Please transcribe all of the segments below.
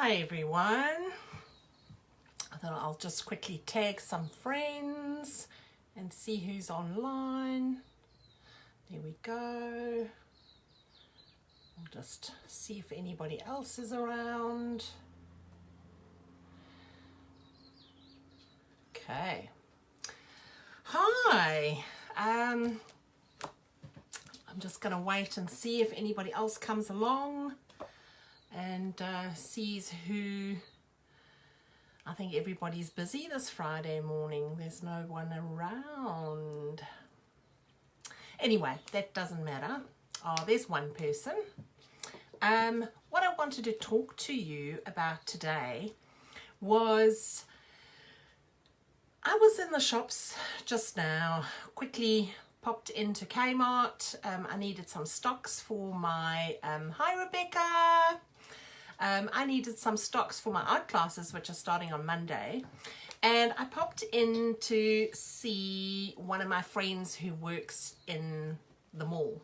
Hi everyone. I thought I'll just quickly tag some friends and see who's online. There we go. We'll just see if anybody else is around. Okay. Hi. I'm just going to wait and see if anybody else comes along and sees who. I think everybody's busy this Friday morning. There's no one around. Anyway, that doesn't matter. Oh, there's one person. What I wanted to talk to you about today was I was in the shops just now, quickly popped into Kmart. I needed some stocks for my, hi Rebecca. I needed some stocks for my art classes, which are starting on Monday. And I popped in to see one of my friends who works in the mall.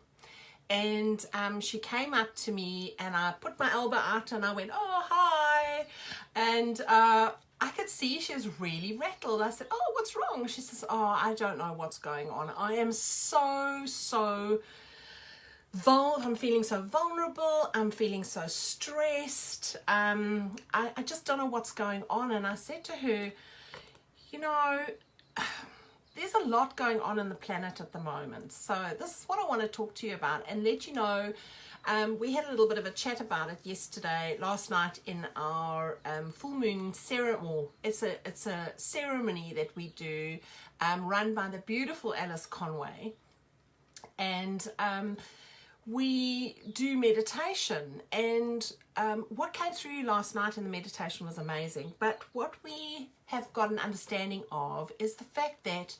And she came up to me and I put my elbow out and I went, oh, hi. And I could see she was really rattled. I said, oh, what's wrong? She says, oh, I don't know what's going on. I am so I'm feeling so vulnerable. I'm feeling so stressed. I just don't know what's going on. And I said to her, you know, there's a lot going on in the planet at the moment. So this is what I want to talk to you about and let you know. We had a little bit of a chat about it last night in our full moon ceremony. It's a ceremony that we do run by the beautiful Alice Conway. And we do meditation, and what came through last night in the meditation was amazing. But what we have got an understanding of is the fact that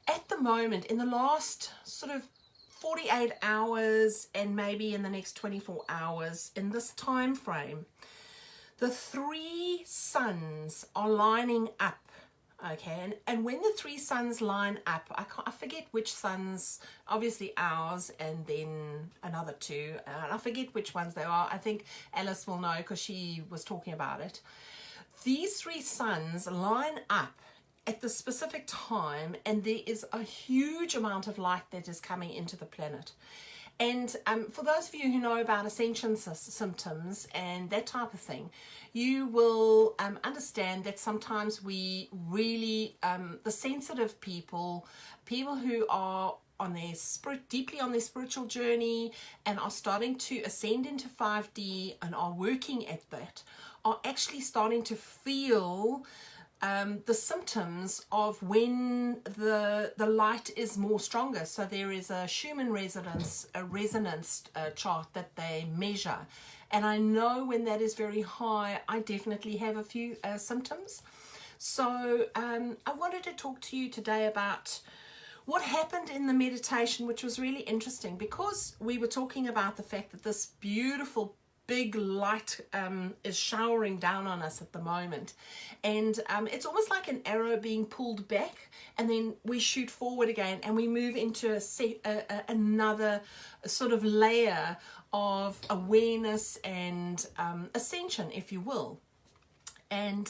at the moment, in the last sort of 48 hours and maybe in the next 24 hours, in this time frame, the three suns are lining up. Okay, and when the three suns line up, I forget which suns, obviously ours and then another two, and I forget which ones they are. I think Alice will know because she was talking about it. These three suns line up at the specific time, and there is a huge amount of light that is coming into the planet. And for those of you who know about ascension symptoms and that type of thing, you will understand that sometimes we really, the sensitive people who are on their deeply on their spiritual journey and are starting to ascend into 5D and are working at that, are actually starting to feel the symptoms of when the light is more stronger. So there is a Schumann resonance chart that they measure, and I know when that is very high, I definitely have a few symptoms. So I wanted to talk to you today about what happened in the meditation, which was really interesting because we were talking about the fact that this beautiful big light is showering down on us at the moment, and it's almost like an arrow being pulled back, and then we shoot forward again and we move into another sort of layer of awareness and ascension, if you will. And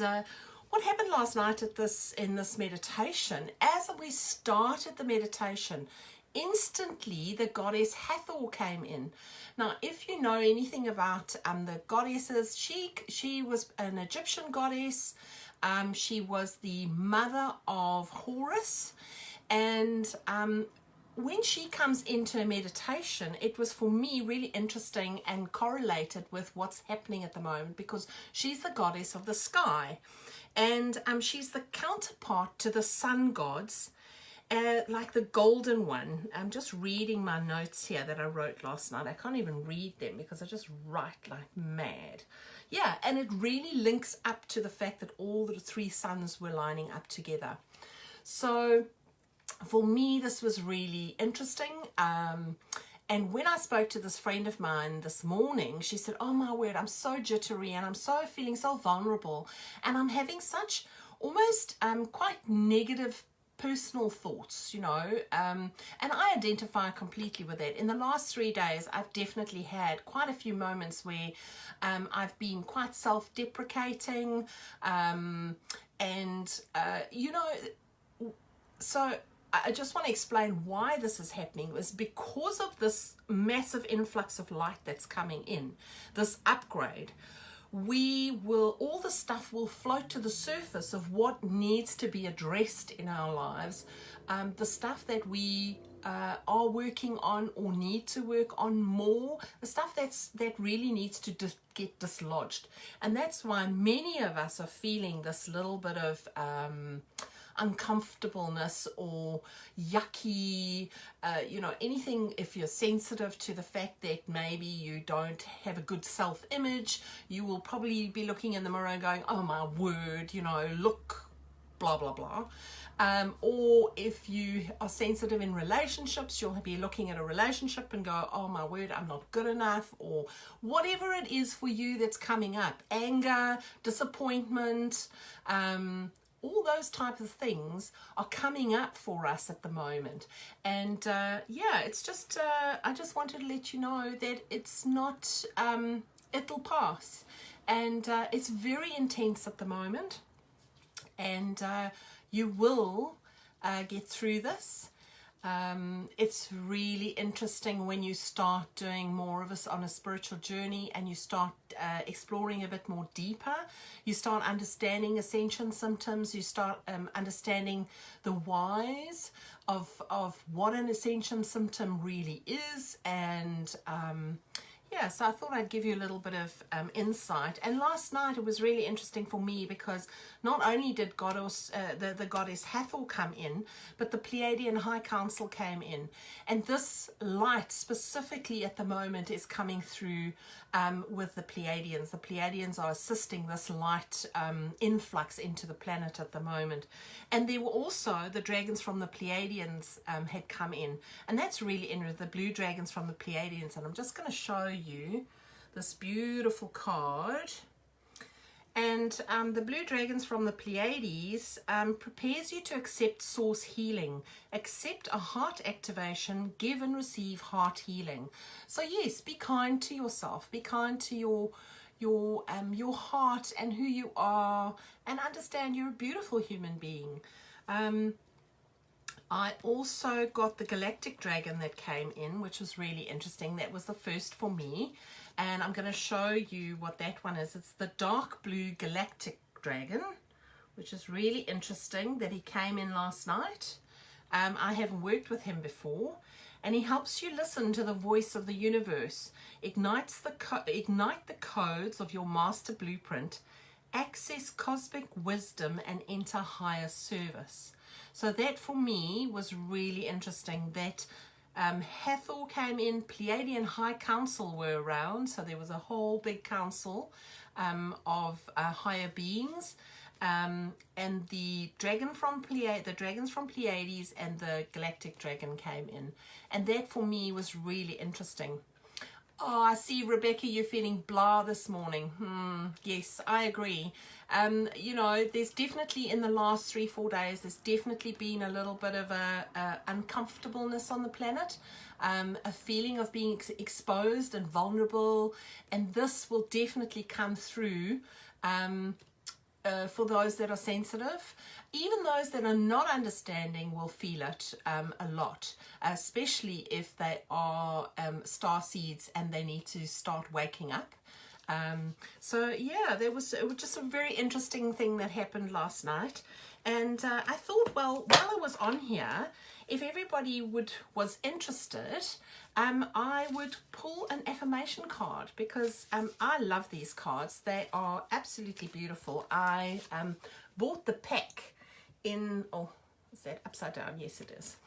what happened last night in this meditation, as we started the meditation, instantly the goddess Hathor came in. Now, if you know anything about the goddesses, she was an Egyptian goddess. She was the mother of Horus, and when she comes into a meditation, it was for me really interesting and correlated with what's happening at the moment, because she's the goddess of the sky, and she's the counterpart to the sun gods. Like the golden one. I'm just reading my notes here that I wrote last night. I can't even read them because I just write like mad. Yeah, and it really links up to the fact that all the three suns were lining up together. So for me, this was really interesting. And when I spoke to this friend of mine this morning, she said, oh my word, I'm so jittery and I'm so feeling so vulnerable. And I'm having such almost quite negative personal thoughts, you know, and I identify completely with that. In the last 3 days, I've definitely had quite a few moments where I've been quite self-deprecating, you know, so I just want to explain why this is happening. It's because of this massive influx of light that's coming in, this upgrade. All the stuff will float to the surface of what needs to be addressed in our lives, the stuff that we are working on or need to work on more, the stuff that really needs to get dislodged. And that's why many of us are feeling this little bit of uncomfortableness or yucky, you know, anything. If you're sensitive to the fact that maybe you don't have a good self-image, you will probably be looking in the mirror and going, oh my word, you know, look, blah blah blah. Or if you are sensitive in relationships, you'll be looking at a relationship and go, oh my word, I'm not good enough, or whatever it is for you that's coming up. Anger, disappointment, all those types of things are coming up for us at the moment. And yeah, it's just, I just wanted to let you know that it's not, it'll pass. And it's very intense at the moment. And you will get through this. It's really interesting when you start doing more of this on a spiritual journey and you start exploring a bit more deeper. You start understanding ascension symptoms. You start understanding the whys of what an ascension symptom really is. And yeah, so I thought I'd give you a little bit of insight. And last night it was really interesting for me because not only did the goddess Hathor come in, but the Pleiadian High Council came in. And this light specifically at the moment is coming through with the Pleiadians. The Pleiadians are assisting this light influx into the planet at the moment. And there were also the dragons from the Pleiadians had come in. And that's really interesting, the blue dragons from the Pleiadians. And I'm just going to show you this beautiful card. And the blue dragons from the Pleiades prepares you to accept source healing, accept a heart activation, give and receive heart healing. So yes, be kind to yourself, be kind to your heart and who you are, and understand you're a beautiful human being. I also got the galactic dragon that came in, which was really interesting. That was the first for me. And I'm going to show you what that one is. It's the dark blue galactic dragon, which is really interesting that he came in last night. I haven't worked with him before. And he helps you listen to the voice of the universe. Ignite the codes of your master blueprint. Access cosmic wisdom and enter higher service. So that for me was really interesting, that Hathor came in, Pleiadian High Council were around, so there was a whole big council of higher beings, and the dragons from Pleiades and the galactic dragon came in, and that for me was really interesting. Oh, I see, Rebecca, you're feeling blah this morning. Yes, I agree. You know, there's definitely in the last 3-4 days, there's definitely been a little bit of a uncomfortableness on the planet, a feeling of being exposed and vulnerable, and this will definitely come through for those that are sensitive. Even those that are not understanding will feel it a lot, especially if they are star seeds and they need to start waking up. So yeah, it was just a very interesting thing that happened last night. And I thought, well, while I was on here, if everybody was interested, I would pull an affirmation card, because I love these cards. They are absolutely beautiful. I bought the pack in, oh, is that upside down? Yes, it is.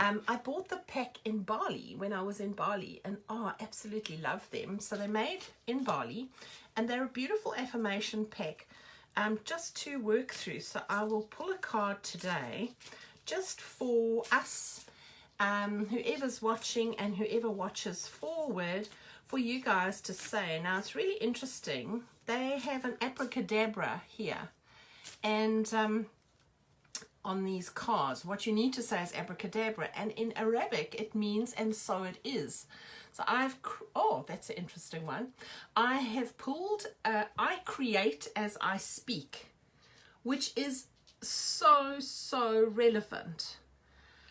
I bought the pack in Bali when I was in Bali, and I absolutely love them. So they're made in Bali, and they're a beautiful affirmation pack just to work through. So I will pull a card today just for us, whoever's watching and whoever watches forward, for you guys to say. Now it's really interesting. They have an abracadabra here, and on these cards, what you need to say is abracadabra, and in Arabic it means and so it is. So oh, that's an interesting one. I have pulled I create as I speak, which is so relevant.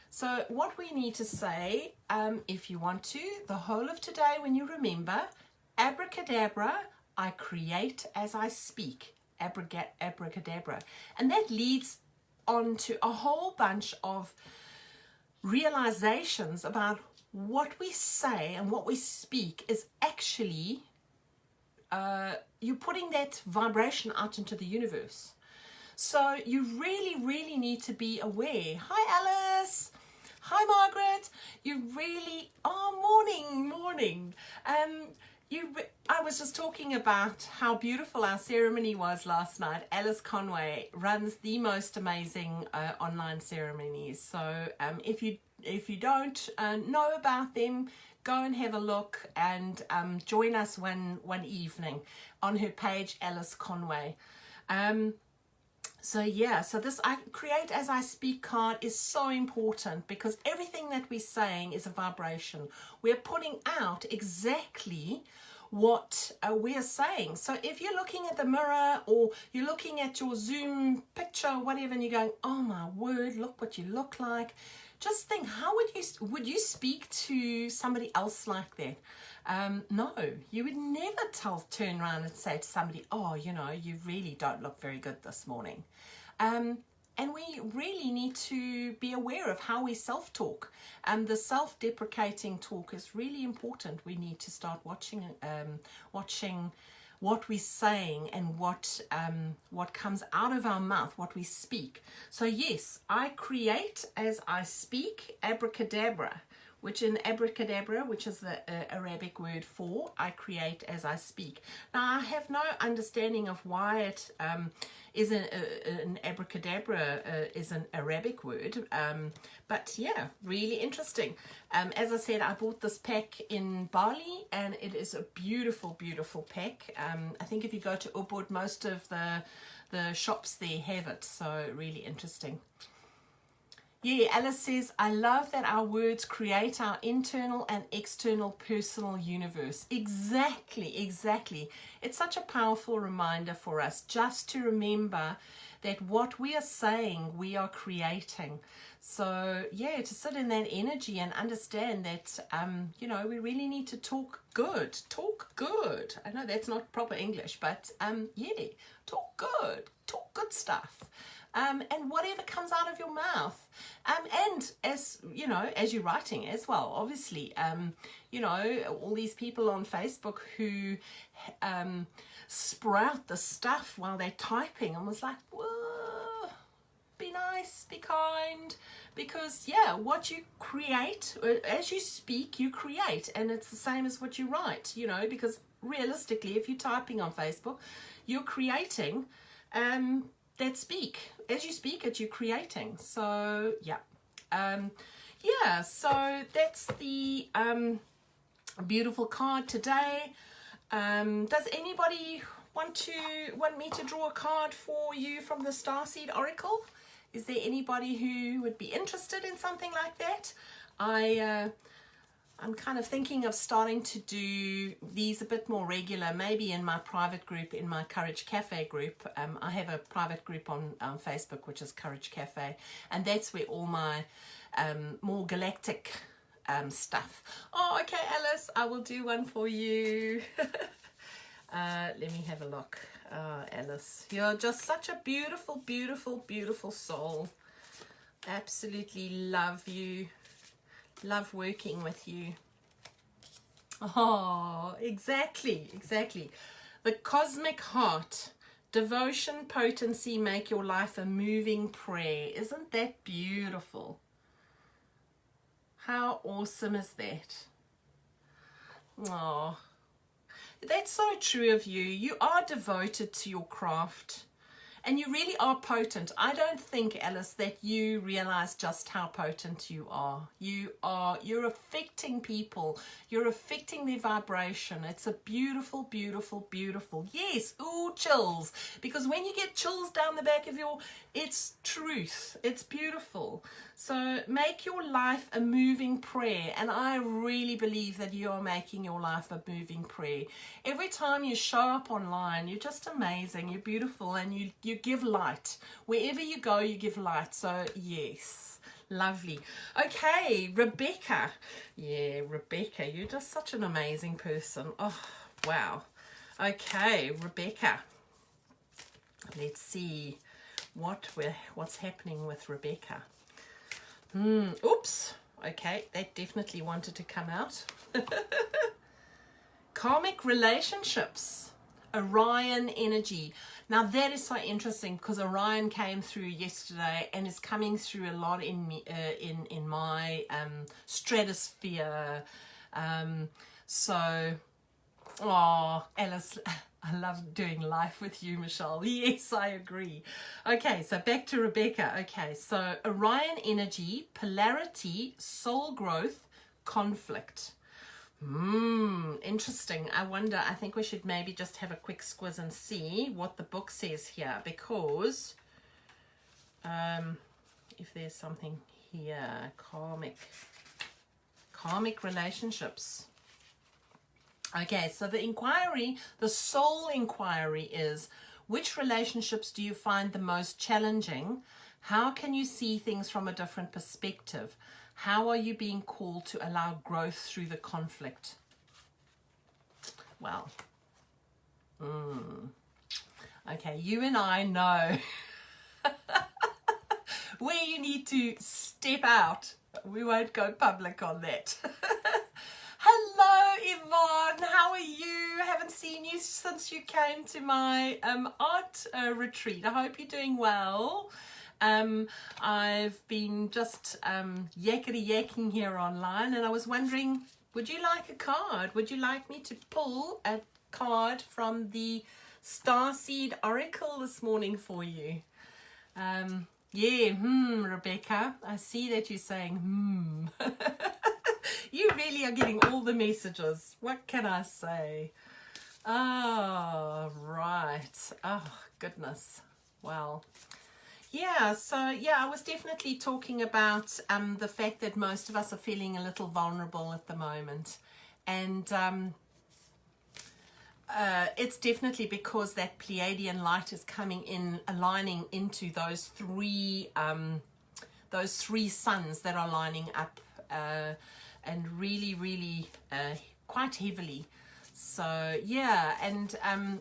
So what we need to say, if you want to, the whole of today, when you remember, abracadabra, I create as I speak, abracadabra. And that leads on to a whole bunch of realizations about what we say and what we speak is actually, you're putting that vibration out into the universe. So you really need to be aware. Hi, Alice. Hi, Margaret. You really, morning. I was just talking about how beautiful our ceremony was last night. Alice Conway runs the most amazing online ceremonies. So if you don't know about them, go and have a look and join us one evening on her page, Alice Conway. So this I create as I speak card is so important, because everything that we're saying is a vibration. We're putting out exactly what we're saying. So if you're looking at the mirror or you're looking at your Zoom picture or whatever, and you're going, oh my word, look what you look like, just think, how would you speak to somebody else like that? No, you would never turn around and say to somebody, oh, you really don't look very good this morning. And we really need to be aware of how we self-talk. The self-deprecating talk is really important. We need to start watching what we're saying and what comes out of our mouth, what we speak. So yes, I create as I speak, abracadabra, which in abracadabra, which is the Arabic word for I create as I speak. Now, I have no understanding of why it is an abracadabra is an Arabic word, but yeah, really interesting. As I said, I bought this pack in Bali, and it is a beautiful pack. I think if you go to Ubud, most of the shops there have it, so really interesting. Yeah, Alice says, I love that our words create our internal and external personal universe. Exactly. It's such a powerful reminder for us just to remember that what we are saying, we are creating. So, yeah, to sit in that energy and understand that, we really need to talk good. I know that's not proper English, but, talk good stuff. And whatever comes out of your mouth. And as you're writing as well, obviously, all these people on Facebook who sprout the stuff while they're typing, and was like, whoa, be nice, be kind, because what you create, as you speak, you create, and it's the same as what you write, because realistically, if you're typing on Facebook, you're creating that speak. As you speak it, you're creating. So so that's the beautiful card today. Does anybody want me to draw a card for you from the Starseed Oracle? Is there anybody who would be interested in something like that? I'm kind of thinking of starting to do these a bit more regular, maybe in my private group, in my Courage Cafe group. I have a private group on Facebook, which is Courage Cafe, and that's where all my more galactic stuff. Oh, okay, Alice, I will do one for you. Let me have a look. Alice, you're just such a beautiful soul. Absolutely love you. Love working with you. Oh, exactly. The cosmic heart. Devotion, potency, make your life a moving prayer. Isn't that beautiful? How awesome is that? Oh, that's so true of you. You are devoted to your craft. And you really are potent. I don't think, Alice, that you realize just how potent you are. You're affecting people. You're affecting their vibration. It's a beautiful, beautiful, beautiful. Yes, ooh, chills. Because when you get chills down the back of it's truth. It's beautiful. So make your life a moving prayer. And I really believe that you are making your life a moving prayer. Every time you show up online, you're just amazing. You're beautiful, and you give light. Wherever you go, you give light. So yes, lovely. Okay, Rebecca. Yeah, Rebecca, you're just such an amazing person. Oh, wow. Okay, Rebecca. Let's see what's happening with Rebecca. Oops. Okay, that definitely wanted to come out. Karmic relationships. Orion energy. Now that is so interesting, because Orion came through yesterday and is coming through a lot in me, in my stratosphere. So, oh, Alice, I love doing life with you, Michelle. Yes, I agree. Okay, so back to Rebecca. Okay, so Orion energy, polarity, soul growth, conflict. Interesting. I think we should maybe just have a quick squiz and see what the book says here, because if there's something here, karmic relationships. Okay, so the soul inquiry is, which relationships do you find the most challenging? How can you see things from a different perspective? How are you being called to allow growth through the conflict? Well, okay, you and I know where you need to step out. We won't go public on that. Hello, Yvonne. How are you? I haven't seen you since you came to my art retreat. I hope you're doing well. I've been just yakety-yakking here online, and I was wondering, would you like a card? Would you like me to pull a card from the Starseed Oracle this morning for you? Yeah, Rebecca, I see that you're saying, You really are getting all the messages. What can I say? Oh, right. Oh, goodness. Well, yeah, so yeah, I was definitely talking about the fact that most of us are feeling a little vulnerable at the moment. And it's definitely because that Pleiadian light is coming in, aligning into those three suns that are lining up and really quite heavily. So yeah, and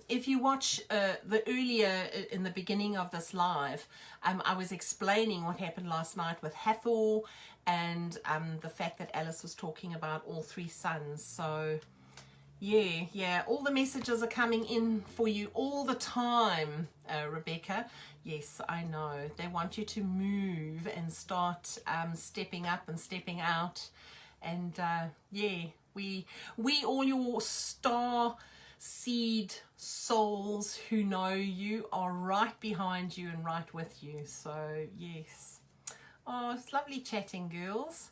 if you watch the earlier in the beginning of this live, I was explaining what happened last night with Hathor, and the fact that Alice was talking about all three suns. So yeah, all the messages are coming in for you all the time, Rebecca. Yes, I know. They want you to move and start stepping up and stepping out. And yeah, we all your star seed souls who know you are right behind you and right with you. So yes. Oh, it's lovely chatting, girls.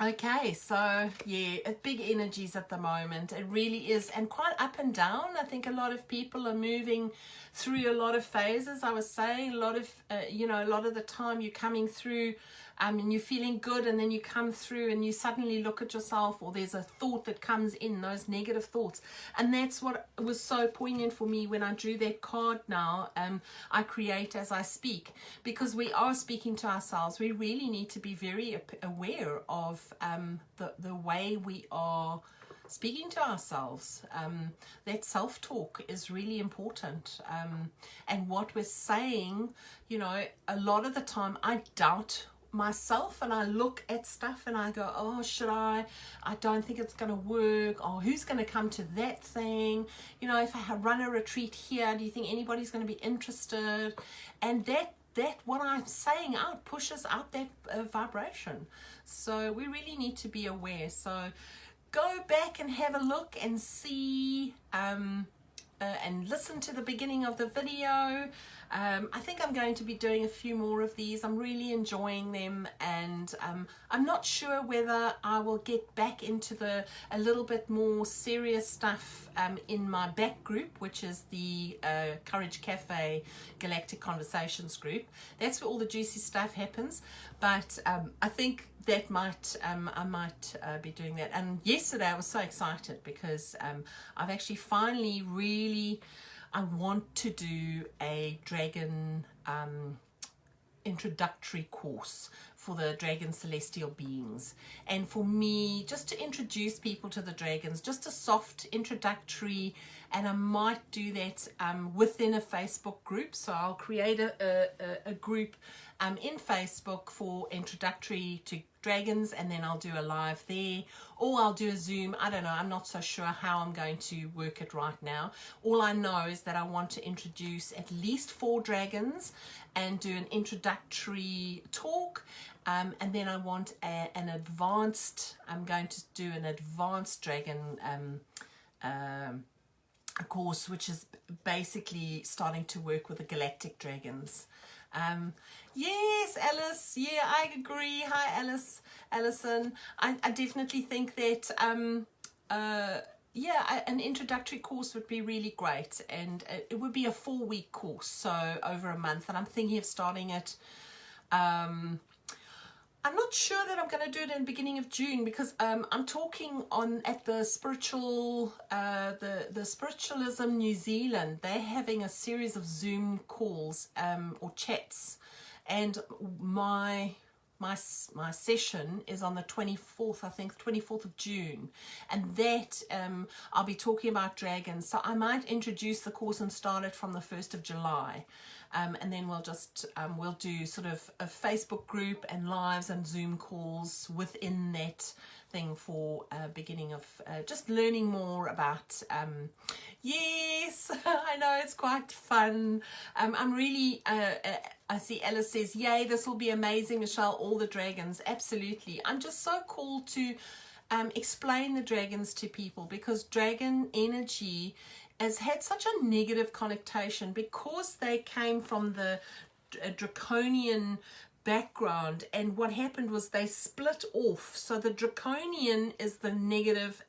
Okay, so yeah, big energies at the moment. It really is, and quite up and down. I think a lot of people are moving through a lot of phases. I was saying a lot of, a lot of the time you're coming through and you're feeling good, and then you come through and you suddenly look at yourself, or there's a thought that comes in, those negative thoughts. And that's what was so poignant for me when I drew that card now. I create as I speak, because we are speaking to ourselves. We really need to be very aware of the way we are speaking to ourselves. That self-talk is really important, and what we're saying, a lot of the time I doubt myself, and I look at stuff and I go, oh, should I don't think it's going to work, or who's going to come to that thing, if I run a retreat here, do you think anybody's going to be interested? And that what I'm saying out pushes out that vibration. So we really need to be aware. So go back and have a look and see and listen to the beginning of the video. I think I'm going to be doing a few more of these. I'm really enjoying them, and I'm not sure whether I will get back into a little bit more serious stuff in my back group, which is the Courage Cafe Galactic Conversations group. That's where all the juicy stuff happens, but I think that I might be doing that. And yesterday I was so excited because I've actually finally I want to do a dragon introductory course for the dragon celestial beings, and for me just to introduce people to the dragons, just a soft introductory, and I might do that within a Facebook group. So I'll create a group in Facebook for introductory to dragons, and then I'll do a live there, or I'll do a Zoom. I don't know, I'm not so sure how I'm going to work it right now. All I know is that I want to introduce at least 4 dragons and do an introductory talk, and then I want I'm going to do an advanced dragon course, which is basically starting to work with the galactic dragons. Yes, Alice. Yeah, I agree. Hi, Alison. I definitely think that an introductory course would be really great, and it would be a 4-week course, so over a month. And I'm thinking of starting it. I'm not sure that I'm going to do it in the beginning of June, because I'm talking at the the Spiritualism New Zealand. They're having a series of Zoom calls or chats, and my session is on the 24th, I think, 24th of June, and that I'll be talking about dragons. So I might introduce the course and start it from the 1st of July. And then we'll do sort of a Facebook group and lives and Zoom calls within that thing for beginning of just learning more about. Yes, I know, it's quite fun. I'm really, I see Alice says, yay, this will be amazing, Michelle, all the dragons. Absolutely. I'm just so cool to explain the dragons to people, because dragon energy has had such a negative connotation because they came from the draconian background, and what happened was they split off. So the draconian is the negative,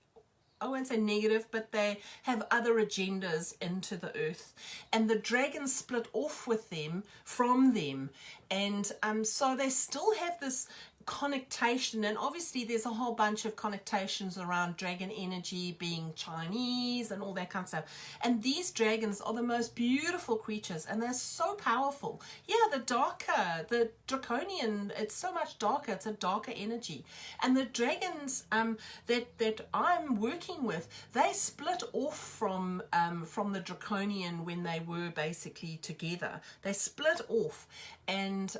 I won't say negative, but they have other agendas into the earth, and the dragons split off with them from them, and so they still have this connotation. And obviously there's a whole bunch of connotations around dragon energy being Chinese and all that kind of stuff, and these dragons are the most beautiful creatures, and they're so powerful. Yeah, the draconian, it's so much darker, it's a darker energy, and the dragons that I'm working with, they split off from the draconian when they were basically together. They split off, and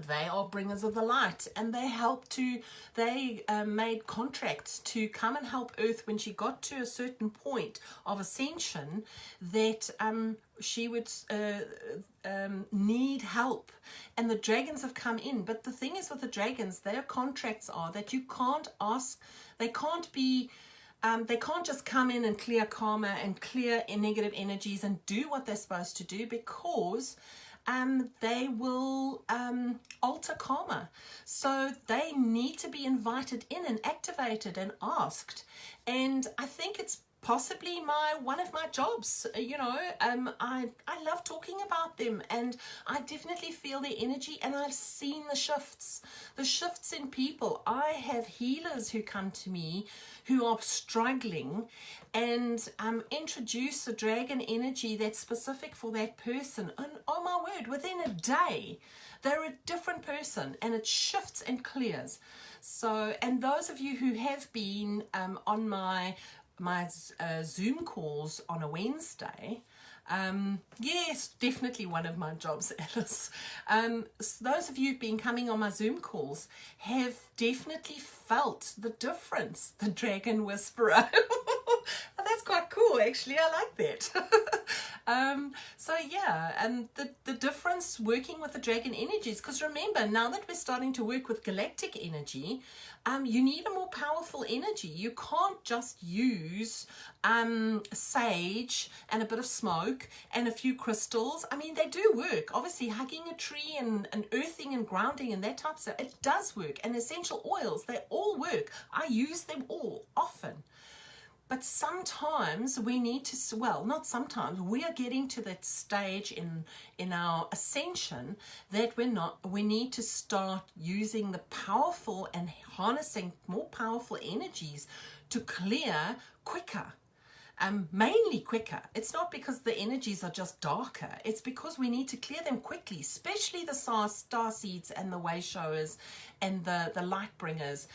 they are bringers of the light, and they made contracts to come and help Earth when she got to a certain point of ascension, that she would need help, and the dragons have come in. But the thing is with the dragons, their contracts are that you can't ask, they can't just come in and clear karma and clear negative energies and do what they're supposed to do, because they will alter karma. So they need to be invited in and activated and asked. And I think it's possibly one of my jobs. I love talking about them, and I definitely feel their energy, and I've seen the shifts in people. I have healers who come to me who are struggling, and introduce a dragon energy that's specific for that person, and oh my word, within a day they're a different person, and it shifts and clears. So, and those of you who have been on my Zoom calls on a Wednesday, yes, definitely one of my jobs, Alice. So those of you who've been coming on my Zoom calls have definitely felt the difference, the dragon whisperer. That's quite cool, actually. I like that. So yeah, and the difference working with the dragon energies, because remember, now that we're starting to work with galactic energy, you need a more powerful energy. You can't just use sage and a bit of smoke and a few crystals. I mean, they do work. Obviously, hugging a tree and earthing and grounding and that type of stuff, it does work. And essential oils, they all work. I use them all often. But sometimes we need to, well, not sometimes, we are getting to that stage in our ascension that we need to start using the powerful and harnessing more powerful energies to clear quicker. Mainly quicker. It's not because the energies are just darker. It's because we need to clear them quickly, especially the star seeds and the way showers and the light bringers,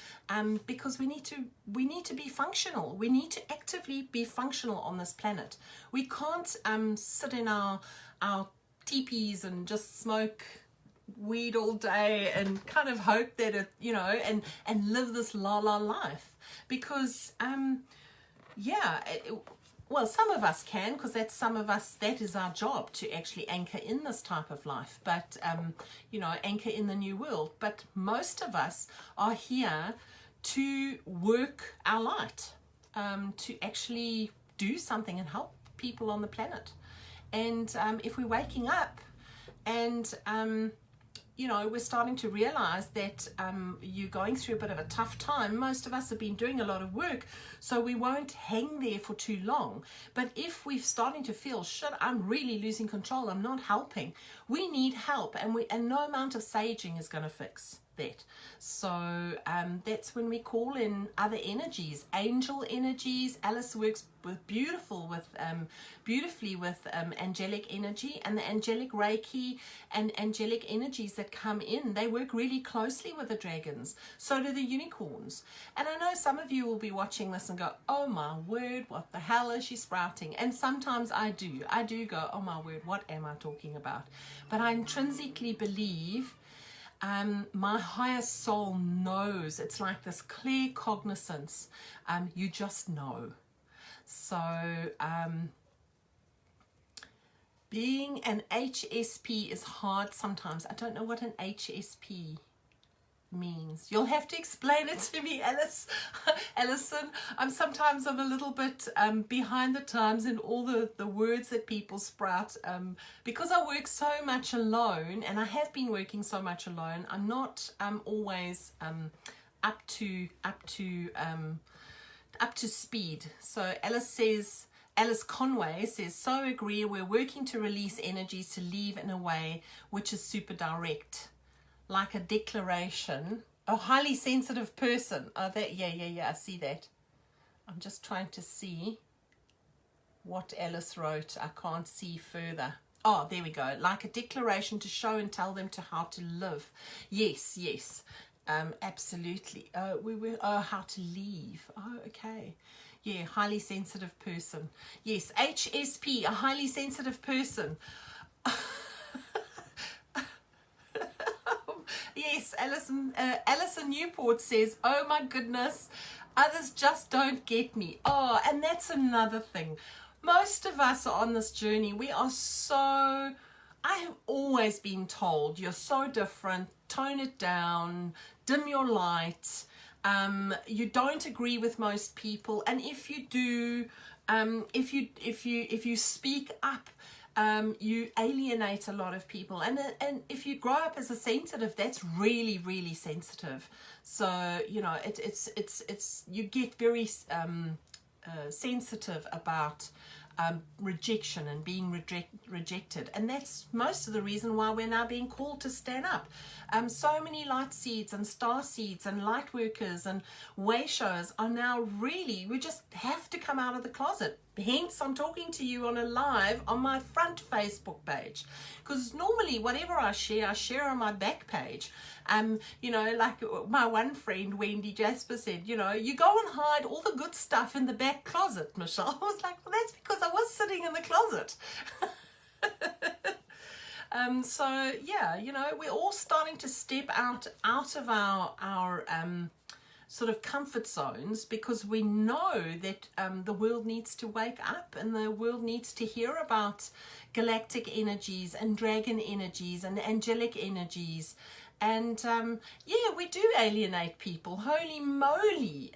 because we need to be functional. We need to actively be functional on this planet. We can't sit in our teepees and just smoke weed all day and kind of hope that it, and live this la life, because well, some of us can, because that is our job, to actually anchor in this type of life, but anchor in the new world. But most of us are here to work our light, to actually do something and help people on the planet. And if we're waking up and we're starting to realize that you're going through a bit of a tough time. Most of us have been doing a lot of work, so we won't hang there for too long. But if we're starting to feel, shit, I'm really losing control, I'm not helping, we need help, and no amount of saging is going to fix that. So that's when we call in other energies, angel energies. Alice works beautifully with angelic energy, and the angelic Reiki and angelic energies that come in, they work really closely with the dragons. So do the unicorns. And I know some of you will be watching this and go, oh my word, what the hell is she sprouting? And sometimes I do go, oh my word, what am I talking about? But I intrinsically believe my higher soul knows. It's like this clear cognizance. You just know. So being an HSP is hard sometimes. I don't know what an HSP means. You'll have to explain it to me, Alison. Sometimes I'm a little bit behind the times in all the words that people sprout, because I work so much alone, and I have been working so much alone. I'm not always up to speed. So Alice Conway says, so agree, we're working to release energies to leave in a way which is super direct, like a declaration. A highly sensitive person. Oh, that, yeah, I see that. I'm just trying to see what Alice wrote. I can't see further. Oh, there we go. Like a declaration to show and tell them how to live. Yes. Absolutely. How to leave. Oh, okay. Yeah, highly sensitive person. Yes, HSP, a highly sensitive person. Yes, Alison Newport says, oh my goodness, others just don't get me. Oh, and that's another thing. Most of us are on this journey. I have always been told, you're so different, tone it down, dim your light. You don't agree with most people, and if you do, if you speak up, you alienate a lot of people, and if you grow up as a sensitive, that's really, really sensitive. So it's you get very sensitive about rejection and being rejected, and that's most of the reason why we're now being called to stand up. So many light seeds and star seeds and light workers and way showers are now really, we just have to come out of the closet. Hence, I'm talking to you on a live on my front Facebook page, because normally whatever I share on my back page. Like my one friend Wendy Jasper said, you go and hide all the good stuff in the back closet, Michelle. I was like, well, that's because I was sitting in the closet. So yeah, we're all starting to step out of our sort of comfort zones, because we know that the world needs to wake up, and the world needs to hear about galactic energies and dragon energies and angelic energies. And yeah, we do alienate people, holy moly,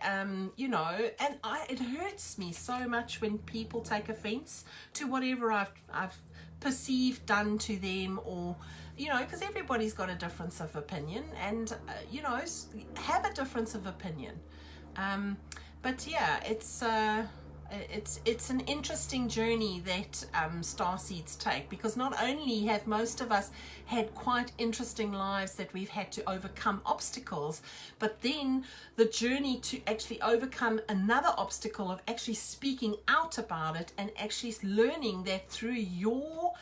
you know, and it hurts me so much when people take offense to whatever I've perceived done to them, or, you know, because everybody's got a difference of opinion, and you know, have a difference of opinion. But yeah, it's an interesting journey that starseeds take, because not only have most of us had quite interesting lives that we've had to overcome obstacles, but then the journey to actually overcome another obstacle of actually speaking out about it, and actually learning that through your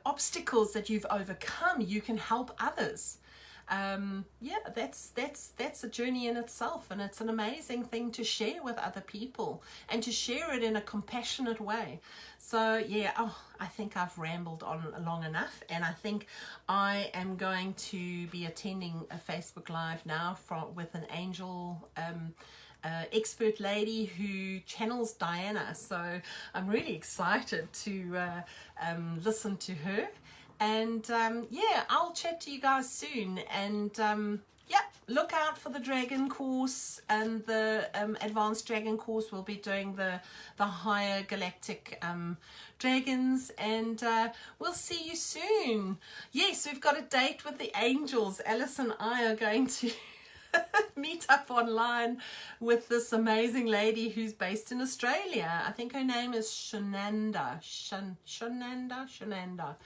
obstacles that you've overcome, you can help others. Yeah, that's a journey in itself, and it's an amazing thing to share with other people, and to share it in a compassionate way. So yeah, I think I've rambled on long enough, and I think I am going to be attending a Facebook Live now with an angel expert lady who channels Diana. So I'm really excited to listen to her. And yeah, I'll chat to you guys soon. And yeah, look out for the dragon course and the advanced dragon course. We'll be doing the higher galactic dragons, and we'll see you soon. Yes, we've got a date with the angels. Alice and I are going to meet up online with this amazing lady who's based in Australia. I think her name is Shananda. Shananda.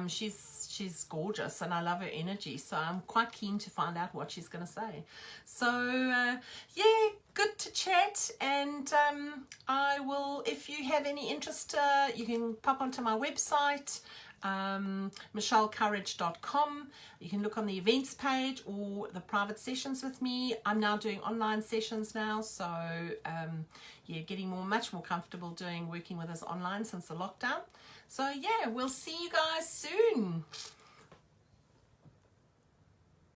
She's gorgeous, and I love her energy, so I'm quite keen to find out what she's going to say. So yeah, good to chat, and I will, if you have any interest, you can pop onto my website, michellecourage.com. You can look on the events page or the private sessions with me. I'm now doing online sessions now, so yeah, getting much more comfortable working with us online since the lockdown. So yeah, we'll see you guys soon.